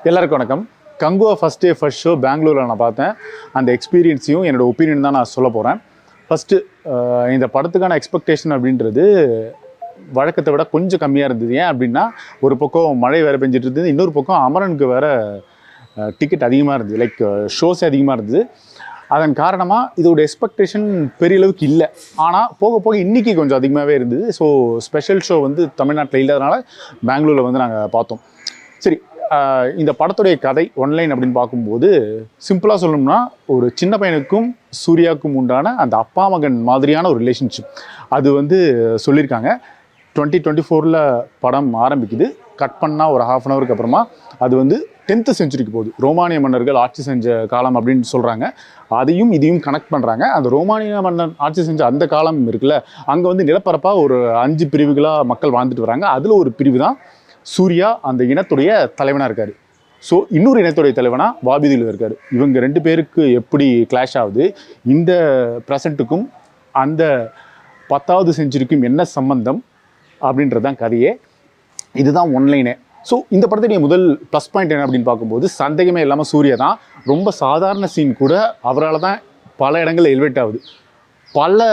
எல்லாருக்கும் வணக்கம். Kanguva first day first show பெங்களூரில் நான் பார்த்தேன். அந்த எக்ஸ்பீரியன்ஸையும் என்னோடய ஒப்பீனியன் தான் நான் சொல்ல போகிறேன். ஃபஸ்ட்டு இந்த படத்துக்கான எக்ஸ்பெக்டேஷன் அப்படின்றது வழக்கத்தை விட கொஞ்சம் கம்மியாக இருந்தது. ஏன் அப்படின்னா, ஒரு பக்கம் மழை வேறு பெஞ்சிட்டு இருந்தது, இன்னொரு பக்கம் அமரனுக்கு வேறு டிக்கெட் அதிகமாக இருந்தது, லைக் ஷோஸ் அதிகமாக இருந்தது. அதன் காரணமாக இதோட எக்ஸ்பெக்டேஷன் பெரிய அளவுக்கு இல்லை. ஆனால் போக போக இன்றைக்கி கொஞ்சம் அதிகமாகவே இருந்தது. ஸோ ஸ்பெஷல் ஷோ வந்து தமிழ்நாட்டில் இல்லாதனால பெங்களூரில் வந்து நாங்கள் பார்த்தோம். சரி, இந்த படத்துடைய கதை ஒன்லைன் அப்படின்னு பார்க்கும்போது சிம்பிளாக சொல்லணும்னா, ஒரு சின்ன பையனுக்கும் சூர்யாவுக்கும் உண்டான அந்த அப்பா மகன் மாதிரியான ஒரு ரிலேஷன்ஷிப் அது வந்து சொல்லியிருக்காங்க. 2024 படம் ஆரம்பிக்குது. கட் பண்ணால் ஒரு ½ அன் ஹவருக்கு அப்புறமா அது வந்து 10th செஞ்சுரிக்கு போகுது. ரோமானிய மன்னர்கள் ஆட்சி செஞ்ச காலம் அப்படின்னு சொல்கிறாங்க. அதையும் இதையும் கனெக்ட் பண்ணுறாங்க. அந்த ரோமானிய மன்னர் ஆட்சி செஞ்ச அந்த காலம் இருக்குல்ல, அங்கே வந்து நிலப்பரப்பாக ஒரு 5 பிரிவுகளாக மக்கள் வாழ்ந்துட்டு வராங்க. அதில் ஒரு பிரிவு தான் சூர்யா, அந்த இனத்துடைய தலைவனாக இருக்கார். ஸோ இன்னொரு இனத்துடைய தலைவனாக வாபிதில் இருக்கார். இவங்க 2 பேருக்கு எப்படி கிளாஷ் ஆகுது, இந்த ப்ரெசண்ட்டுக்கும் அந்த 10th செஞ்சுரிக்கும் என்ன சம்பந்தம் அப்படின்றது தான் கதையே. இதுதான் ஒன்லைனே. ஸோ இந்த படத்துடைய முதல் ப்ளஸ் பாயிண்ட் என்ன அப்படின்னு பார்க்கும்போது, சந்தேகமே இல்லாமல் சூர்யா தான். ரொம்ப சாதாரண சீன் கூட அவரால் தான் பல இடங்களில் எலிவேட் ஆகுது. பல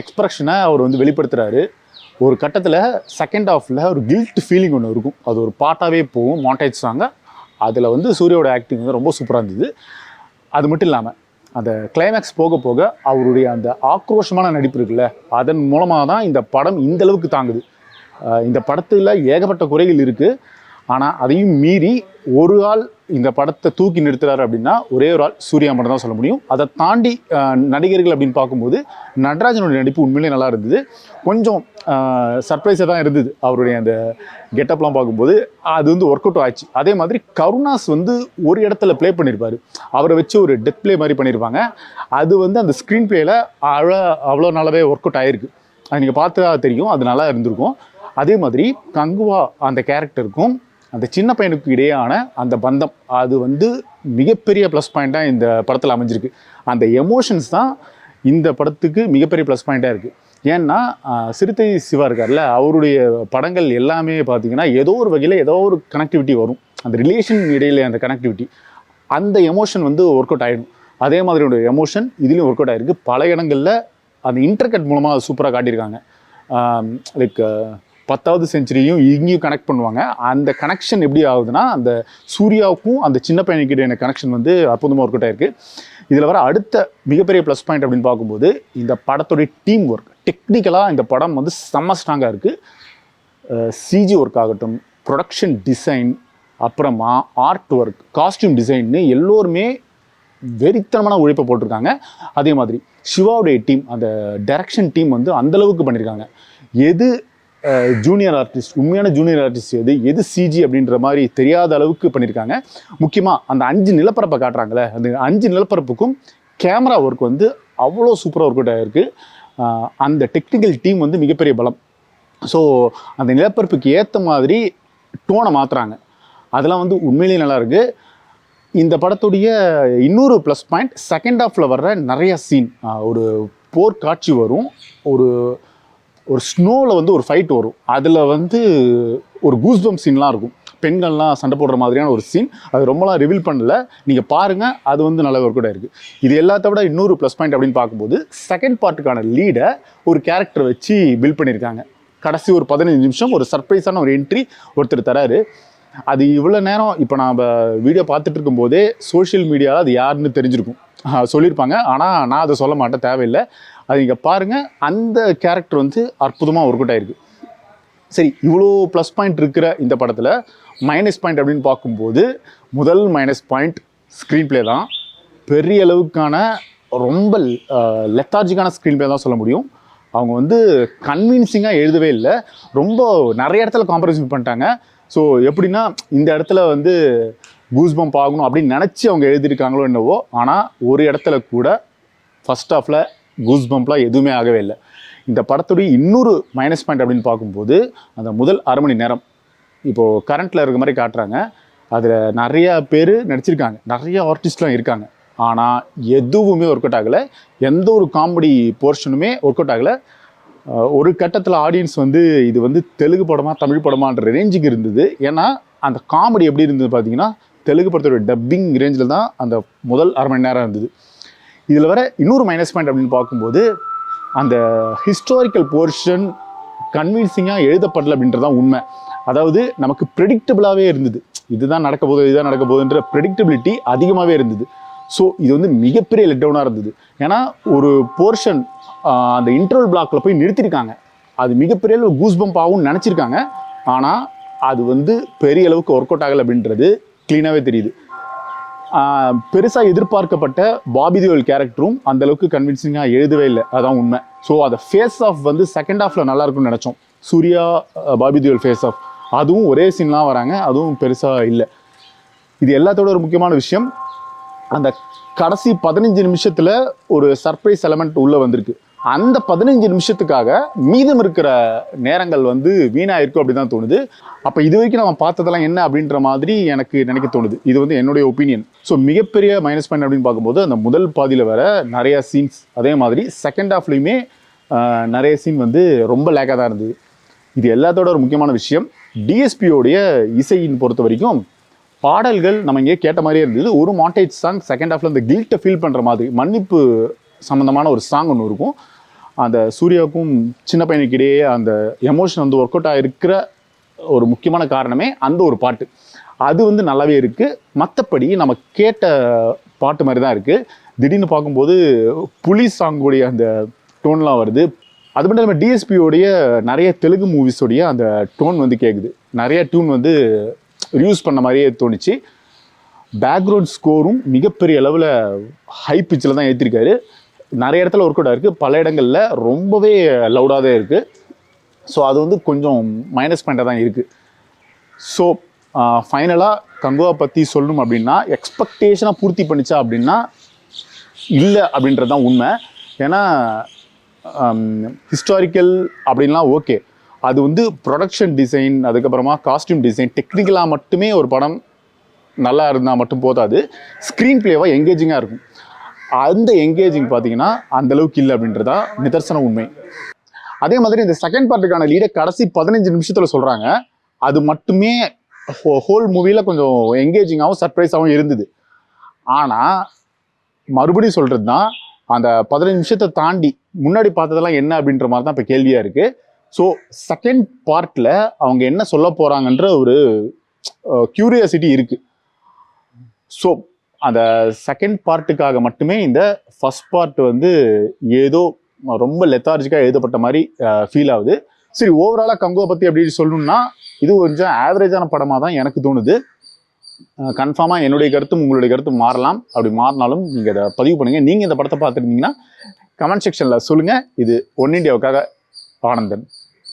எக்ஸ்ப்ரெஷனை அவர் வந்து வெளிப்படுத்துகிறாரு. ஒரு கட்டத்தில் செகண்ட் ஹாஃபில் ஒரு கில்ட் ஃபீலிங் ஒன்று இருக்கும். அது ஒரு பாட்டாகவே போகும், மாண்டேஜ் சாங்க. அதில் வந்து சூர்யாவோட ஆக்டிங் வந்து ரொம்ப சூப்பராக இருந்தது. அது மட்டும் இல்லாமல் அந்த கிளைமேக்ஸ் போக போக அவருடைய அந்த ஆக்ரோஷமான நடிப்பு இருக்குல்ல, அதன் மூலமாக தான் இந்த படம் இந்தளவுக்கு தாங்குது. இந்த படத்தில் ஏகப்பட்ட குறைகள் இருக்குது. ஆனால் அதையும் மீறி ஒரு ஆள் இந்த படத்தை தூக்கி நிறுத்துறாரு அப்படின்னா ஒரே ஒரு ஆள் சூர்யா மட்டும் தான் சொல்ல முடியும். அதை தாண்டி நடிகர்கள் அப்படின்னு பார்க்கும்போது நடராஜனுடைய நடிப்பு உண்மையிலே நல்லா இருந்தது. கொஞ்சம் சர்ப்ரைஸாக தான் இருந்தது. அவருடைய அந்த கெட்டப்லாம் பார்க்கும்போது அது வந்து ஒர்க் அவுட் ஆச்சு. அதே மாதிரி கருணாஸ் வந்து ஒரு இடத்துல ப்ளே பண்ணியிருப்பார். அவரை வச்சு ஒரு டெத் ப்ளே மாதிரி பண்ணியிருப்பாங்க. அது வந்து அந்த ஸ்க்ரீன் ப்ளேயில் அவ்வளோ நல்லாவே ஒர்க் அவுட் ஆகிருக்கு. அது நீங்கள் பார்த்தா தெரியும், அது நல்லா இருந்திருக்கும். அதே மாதிரி கங்குவா அந்த கேரக்டருக்கும் அந்த சின்ன பையனுக்கு இடையான அந்த பந்தம் அது வந்து மிகப்பெரிய ப்ளஸ் பாயிண்ட்டாக இந்த படத்தில் அமைஞ்சிருக்கு. அந்த எமோஷன்ஸ் தான் இந்த படத்துக்கு மிகப்பெரிய ப்ளஸ் பாயிண்ட்டாக இருக்குது. ஏன்னா சிறுத்தை சிவா இருக்கார்ல, அவருடைய படங்கள் எல்லாமே பார்த்திங்கன்னா ஏதோ ஒரு வகையில் ஏதோ ஒரு கனெக்டிவிட்டி வரும். அந்த ரிலேஷன் இடையில அந்த கனெக்டிவிட்டி, அந்த எமோஷன் வந்து ஒர்க் அவுட் ஆகிடும். அதே மாதிரியோட எமோஷன் இதுலேயும் ஒர்க் அவுட் ஆகிருக்கு. பல இடங்களில் அந்த இன்டர்கட் மூலமாக சூப்பராக காட்டியிருக்காங்க. லைக் 10th செஞ்சுரியும் இங்கேயும் கனெக்ட் பண்ணுவாங்க. அந்த கனெக்ஷன் எப்படி ஆகுதுன்னா, அந்த சூர்யாவுக்கும் அந்த சின்ன பையனுக்கிட்ட கனெக்ஷன் வந்து அற்புதமாக ஒர்க் அவுட் ஆகிருக்கு. இதில் வர அடுத்த மிகப்பெரிய ப்ளஸ் பாயிண்ட் அப்படின்னு பார்க்கும்போது, இந்த படத்துடைய டீம் ஒர்க். டெக்னிக்கலாக இந்த படம் வந்து செம்ம ஸ்ட்ராங்காக இருக்குது. சிஜி ஒர்க் ஆகட்டும், ப்ரொடக்ஷன் டிசைன், அப்புறமா ஆர்ட் ஒர்க், காஸ்டியூம் டிசைன்னு எல்லோருமே வெறித்தனமான உழைப்பை போட்டிருக்காங்க. அதே மாதிரி சிவாவுடைய டீம், அந்த டைரக்ஷன் டீம் வந்து அந்தளவுக்கு பண்ணியிருக்காங்க. எது ஜூனியர் ஆர்டிஸ்ட், உண்மையான ஜூனியர் ஆர்டிஸ்ட் எது சிஜி அப்படின்ற மாதிரி தெரியாத அளவுக்கு பண்ணியிருக்காங்க. முக்கியமாக அந்த 5 நிலப்பரப்பை காட்டுறாங்களே, அந்த 5 நிலப்பரப்புக்கும் கேமரா ஒர்க் வந்து அவ்வளோ சூப்பராக ஒர்க் அவுட் ஆகிருக்கு. அந்த டெக்னிக்கல் டீம் வந்து மிகப்பெரிய பலம். ஸோ அந்த நிலப்பரப்புக்கு ஏற்ற மாதிரி டோனை மாற்றுறாங்க. அதெல்லாம் வந்து உண்மையிலேயே நல்லாயிருக்கு. இந்த படத்துடைய இன்னொரு ப்ளஸ் பாயிண்ட், செகண்ட் ஹாஃபில் வர்ற நிறைய சீன். ஒரு போர் காட்சி வரும், ஒரு ஸ்னோவில் வந்து ஒரு ஃபைட் வரும். அதில் வந்து ஒரு கூஸ்பம்ப் சீன்லாம் இருக்கும். பெண்கள்லாம் சண்டை போடுற மாதிரியான ஒரு சீன். அது ரொம்பலாம் ரிவீல் பண்ணல, நீங்கள் பாருங்கள். அது வந்து நல்ல ஒர்க் அவுட் ஆகிருக்கு. இது எல்லாத்த விட இன்னொரு ப்ளஸ் பாயிண்ட் அப்படின்னு பார்க்கும்போது, செகண்ட் பார்ட்டுக்கான லீடை ஒரு கேரக்டரை வச்சு பில்ட் பண்ணியிருக்காங்க. கடைசி ஒரு 15 நிமிஷம் ஒரு சர்ப்ரைஸான ஒரு என்ட்ரி ஒருத்தர் தராரு. அது இவ்வளோ நேரம் இப்போ நாம் வீடியோ பார்த்துட்டு இருக்கும்போதே சோஷியல் மீடியாவில் அது யாருன்னு தெரிஞ்சிருக்கும், சொல்லியிருப்பாங்க. ஆனால் நான் அதை சொல்ல மாட்டேன், தேவையில்லை. அது நீங்கள் பாருங்கள். அந்த கேரக்டர் வந்து அற்புதமாக ஒர்க் அவுட் ஆகிருக்கு. சரி, இவ்வளோ ப்ளஸ் பாயிண்ட் இருக்கிற இந்த படத்தில் மைனஸ் பாயிண்ட் அப்படின்னு பார்க்கும்போது, முதல் மைனஸ் பாயிண்ட் ஸ்க்ரீன் ப்ளே தான். பெரிய அளவுக்கான ரொம்ப லெத்தார்ஜிக்கான ஸ்க்ரீன் ப்ளே தான் சொல்ல முடியும். அவங்க வந்து கன்வின்சிங்காக எழுதவே இல்லை. ரொம்ப நிறைய இடத்துல காம்ப்ரமைஸ் பண்ணிட்டாங்க. ஸோ எப்படின்னா, இந்த இடத்துல வந்து கூஸ்பம்ப் ஆகணும் அப்படின்னு நினச்சி அவங்க எழுதியிருக்காங்களோ என்னவோ, ஆனால் ஒரு இடத்துல கூட ஃபஸ்ட் ஹாஃபில் கூஸ்பம்ப்லாம் எதுவுமே ஆகவே இல்லை. இந்த படத்துடைய இன்னொரு மைனஸ் பாயிண்ட் அப்படின்னு பார்க்கும்போது, அந்த முதல் அரை மணி நேரம் இப்போது கரண்ட்டில் இருக்க மாதிரி காட்டுறாங்க. அதில் நிறையா பேர் நடிச்சிருக்காங்க, நிறைய ஆர்டிஸ்ட்லாம் இருக்காங்க. ஆனால் எதுவுமே ஒர்க் அவுட் ஆகலை. எந்த ஒரு காமெடி போர்ஷனுமே ஒர்க் அவுட் ஆகலை. ஒரு கட்டத்தில் ஆடியன்ஸ் வந்து இது வந்து தெலுங்கு படமா தமிழ் படமான்ற ரேஞ்சுக்கு இருந்தது. ஏன்னா அந்த காமெடி எப்படி இருந்தது பார்த்தீங்கன்னா, தெலுங்கு படத்தோட டப்பிங் ரேஞ்சில் தான் அந்த முதல் அரை மணி நேரம் இருந்தது. இதில் வர இன்னொரு மைனஸ் பாயிண்ட் அப்படின்னு பார்க்கும்போது அந்த ஹிஸ்டாரிக்கல் போர்ஷன் கன்வின்சிங்காக எழுதப்படல அப்படின்றது தான் உண்மை. அதாவது நமக்கு ப்ரெடிக்டபிளாகவே இருந்தது, இதுதான் நடக்க போகுதுன்ற ப்ரெடிக்டபிலிட்டி அதிகமாகவே இருந்தது. ஸோ இது வந்து மிகப்பெரிய லெட் டவுனாக இருந்தது. ஏன்னா ஒரு போர்ஷன் அந்த இன்டர்வல் பிளாக்ல போய் நிறுத்திருக்காங்க, அது மிகப்பெரிய அளவு கூஸ்பம்ப் ஆகும்னு நினச்சிருக்காங்க. ஆனால் அது வந்து பெரிய அளவுக்கு ஒர்க் அவுட் ஆகலை அப்படின்றது க்ளீனாகவே தெரியுது. பெருசாக எதிர்பார்க்கப்பட்ட பாபி தேயோல் கேரக்டரும் அந்த அளவுக்கு கன்வின்சிங்காக எழுதவே இல்லை, அதான் உண்மை. ஸோ அதை ஃபேஸ் ஆஃப் வந்து செகண்ட் ஹாஃபில் நல்லா இருக்கும்னு நினச்சோம். சூர்யா பாபி தேயோல் ஃபேஸ் ஆஃப் அதுவும் ஒரே சீன்லாம் வராங்க, அதுவும் பெருசாக இல்லை. இது எல்லாத்தோட ஒரு முக்கியமான விஷயம், அந்த கடைசி 15 நிமிஷத்தில் ஒரு சர்ப்ரைஸ் எலமெண்ட் உள்ளே வந்திருக்கு. அந்த 15 நிமிஷத்துக்காக மீதம் இருக்கிற நேரங்கள் வந்து வீணாக இருக்கும் அப்படி தான் தோணுது. அப்போ இது வரைக்கும் நம்ம பார்த்ததெல்லாம் என்ன அப்படின்ற மாதிரி எனக்கு நினைக்க தோணுது. இது வந்து என்னுடைய ஒப்பீனியன். ஸோ மிகப்பெரிய மைனஸ் பாயிண்ட் அப்படின்னு பார்க்கும்போது அந்த முதல் பாதியில் வர நிறையா சீன்ஸ், அதே மாதிரி செகண்ட் ஹாஃப்லேயுமே நிறைய சீன் வந்து ரொம்ப லேக்காக தான் இருந்தது. இது எல்லாத்தோட ஒரு முக்கியமான விஷயம், டிஎஸ்பியோடைய இசையின் பொறுத்த வரைக்கும் பாடல்கள் நம்ம இங்கே கேட்ட மாதிரியே இருந்தது. ஒரு மாண்டேஜ் சாங் செகண்ட் ஹாஃபில் அந்த கில்ட்டை ஃபீல் பண்ணுற மாதிரி மன்னிப்பு சம்மந்தமான ஒரு சாங் ஒன்று இருக்கும். அந்த சூர்யாவுக்கும் சின்ன பையனுக்கு இடையே அந்த எமோஷன் வந்து ஒர்க் அவுட் ஆகிருக்கிற ஒரு முக்கியமான காரணமே அந்த ஒரு பாட்டு. அது வந்து நல்லாவே இருக்குது. மற்றபடி நம்ம கேட்ட பாட்டு மாதிரி தான் இருக்குது. திடீர்னு பார்க்கும்போது புலி சாங்குடைய அந்த டோன்லாம் வருது. அது மட்டும் இல்லாமல் டிஎஸ்பியோடைய நிறைய தெலுங்கு மூவிஸோடைய அந்த டோன் வந்து கேட்குது. நிறைய டியூன் வந்து ரியூஸ் பண்ண மாதிரியே தோணுச்சு. பேக்ரவுண்ட் ஸ்கோரும் மிகப்பெரிய அளவில் ஹை பிச்சில் தான் ஏற்றிருக்காரு. நிறைய இடத்துல ஒர்க் அவுட் ஆகிருக்கு, பல இடங்களில் ரொம்பவே லவுடாக தான் இருக்குது. ஸோ அது வந்து கொஞ்சம் மைனஸ் பாயிண்டாக தான் இருக்குது. ஸோ ஃபைனலாக கங்குவா பற்றி சொல்லணும் அப்படின்னா எக்ஸ்பெக்டேஷனாக பூர்த்தி பண்ணிச்சா அப்படின்னா இல்லை அப்படின்றது தான் உண்மை. ஏன்னா ஹிஸ்டாரிக்கல் அப்படின்லாம் ஓகே, அது வந்து ப்ரொடக்ஷன் டிசைன், அதுக்கப்புறமா காஸ்டியூம் டிசைன், டெக்னிக்கலாக மட்டுமே ஒரு படம் நல்லா இருந்தால் மட்டும் போதாது, ஸ்க்ரீன் பிளேவாக எங்கேஜிங்காக இருக்கும். அந்த எங்கேஜிங் பார்த்தீங்கன்னா அந்தளவுக்கு இல்லை அப்படின்றதா நிதர்சன உண்மை. அதே மாதிரி இந்த செகண்ட் பார்ட்டுக்கான லீடை கடைசி 15 நிமிஷத்தில் சொல்கிறாங்க. அது மட்டுமே ஹோல் மூவியில் கொஞ்சம் எங்கேஜிங்காகவும் சர்ப்ரைஸாகவும் இருந்தது. ஆனால் மறுபடியும் சொல்கிறது தான், அந்த 15 நிமிஷத்தை தாண்டி முன்னாடி பார்த்ததெல்லாம் என்ன அப்படின்ற மாதிரி தான் இப்போ கேள்வியாக இருக்குது. ஸோ செகண்ட் பார்ட்டில் அவங்க என்ன சொல்ல போகிறாங்கன்ற ஒரு க்யூரியாசிட்டி இருக்குது. ஸோ அந்த செகண்ட் பார்ட்டுக்காக மட்டுமே இந்த ஃபஸ்ட் பார்ட் வந்து ஏதோ ரொம்ப லெத்தார்ஜிக்காக எழுதப்பட்ட மாதிரி ஃபீல் ஆகுது. சரி, ஓவராலாக கங்குவா பற்றி அப்படின்னு சொல்லணும்னா இது கொஞ்சம் ஆவரேஜான படமாக தான் எனக்கு தோணுது. கன்ஃபார்மாக என்னுடைய கருத்தும் உங்களுடைய கருத்தும் மாறலாம். அப்படி மாறினாலும் நீங்கள் இதை பதிவு பண்ணுங்கள். நீங்கள் இந்த படத்தை பார்த்துருந்தீங்கன்னா கமெண்ட் செக்ஷனில் சொல்லுங்கள். இது ஒன் இண்டியாவுக்காக ஆனந்தன்.